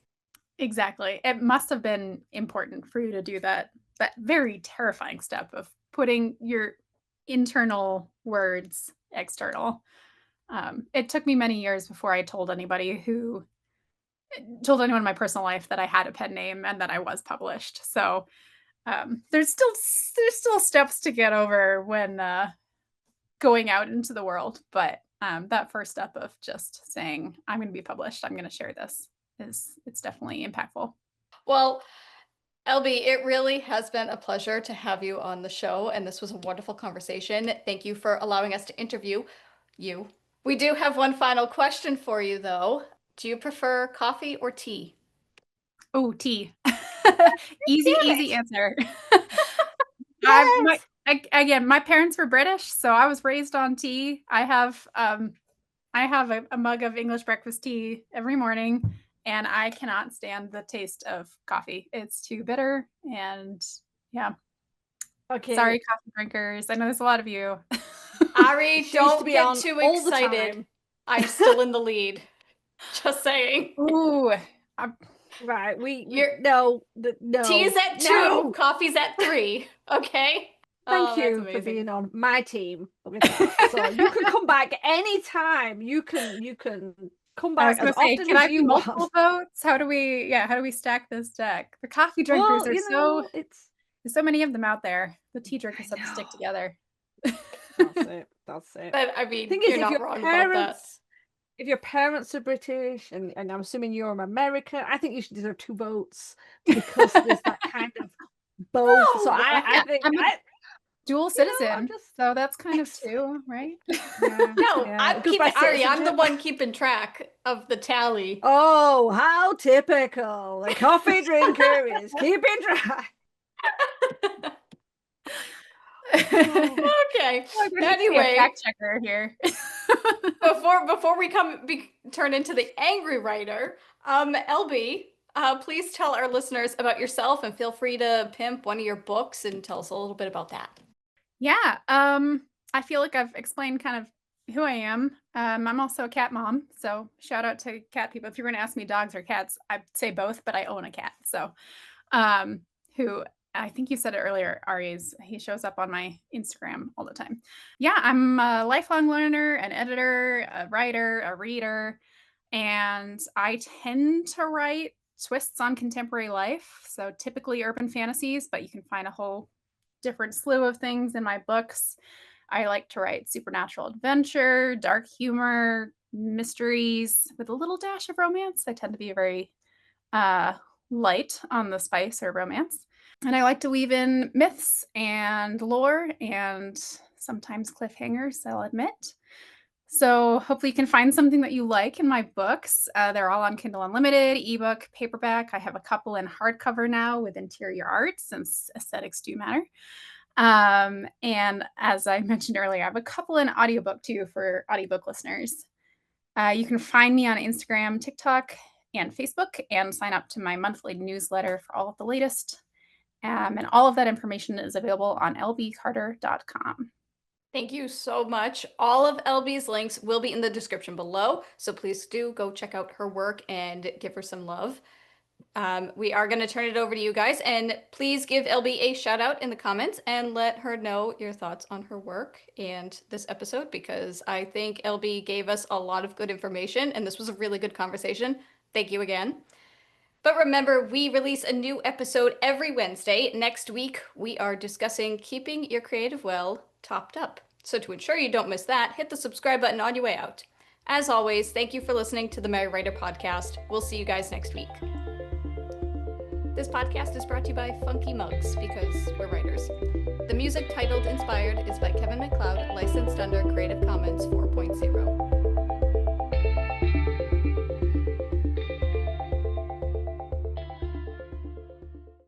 Exactly. It must have been important for you to do that very terrifying step of putting your internal words external. It took me many years before I told anyone in my personal life that I had a pen name and that I was published. So there's still steps to get over when going out into the world. But that first step of just saying, I'm going to be published, I'm going to share this, it's definitely impactful. Well, LB, it really has been a pleasure to have you on the show, and this was a wonderful conversation. Thank you for allowing us to interview you. We do have one final question for you, though. Do you prefer coffee or tea? Oh, tea. Damn Easy it. answer. Yes. Again, my parents were British, so I was raised on tea. I have a mug of English breakfast tea every morning, and I cannot stand the taste of coffee. It's too bitter, and yeah. Okay. Sorry, coffee drinkers. I know there's a lot of you. Ari, She used to don't be get on too all the excited. time. I'm still in the lead. Just saying. Ooh, Right. Your No, tea is at 2, no. coffee's at 3. Okay? Thank Oh, that's you for amazing. being on my team with that. So you can come back anytime. You can come I was back as gonna say, often can as I be you want. multiple votes? How do we stack this deck? The coffee drinkers, Well, there's so many of them out there. The tea drinkers have to stick together. That's it. That's it. But I mean, Thing is, you're if not wrong about that. your parents are British and I'm assuming you're American, I think you should deserve 2 votes because there's that kind of both. So No! I think I'm a dual citizen, I'm just so that's kind of Excellent. 2, right? Yeah, No, yeah. I'm It goes by keeping Ari, I'm the citizenship. one keeping track of the tally. Oh, how typical. The coffee drinker is keeping track. Okay. Well, there needs to be a Anyway, fact checker here. before we turn into the angry writer, LB, please tell our listeners about yourself and feel free to pimp one of your books and tell us a little bit about that. Yeah, I feel like I've explained kind of who I am. I'm also a cat mom, so shout out to cat people. If you're going to ask me dogs or cats, I'd say both, but I own a cat. So, um, who I think you said it earlier, Ari's, he shows up on my Instagram all the time. Yeah, I'm a lifelong learner, an editor, a writer, a reader, and I tend to write twists on contemporary life. So typically urban fantasies, but you can find a whole different slew of things in my books. I like to write supernatural adventure, dark humor, mysteries with a little dash of romance. I tend to be very uh, light on the spice or romance. And I like to weave in myths and lore and sometimes cliffhangers, I'll admit. So hopefully you can find something that you like in my books. They're all on Kindle Unlimited, ebook, paperback. I have a couple in hardcover now with interior art since aesthetics do matter. And as I mentioned earlier, I have a couple in audiobook too for audiobook listeners. You can find me on Instagram, TikTok, and Facebook, and sign up to my monthly newsletter for all of the latest. And all of that information is available on lbcarter.com. Thank you so much. All of LB's links will be in the description below, so please do go check out her work and give her some love. We are going to turn it over to you guys, and please give LB a shout out in the comments and let her know your thoughts on her work and this episode, because I think LB gave us a lot of good information and this was a really good conversation. Thank you again. But remember, we release a new episode every Wednesday. Next week, we are discussing keeping your creative well topped up. So to ensure you don't miss that, hit the subscribe button on your way out. As always, thank you for listening to the Merry Writer Podcast. We'll see you guys next week. This podcast is brought to you by Funky Mugs, because we're writers. The music titled Inspired is by Kevin MacLeod, licensed under Creative Commons 4.0.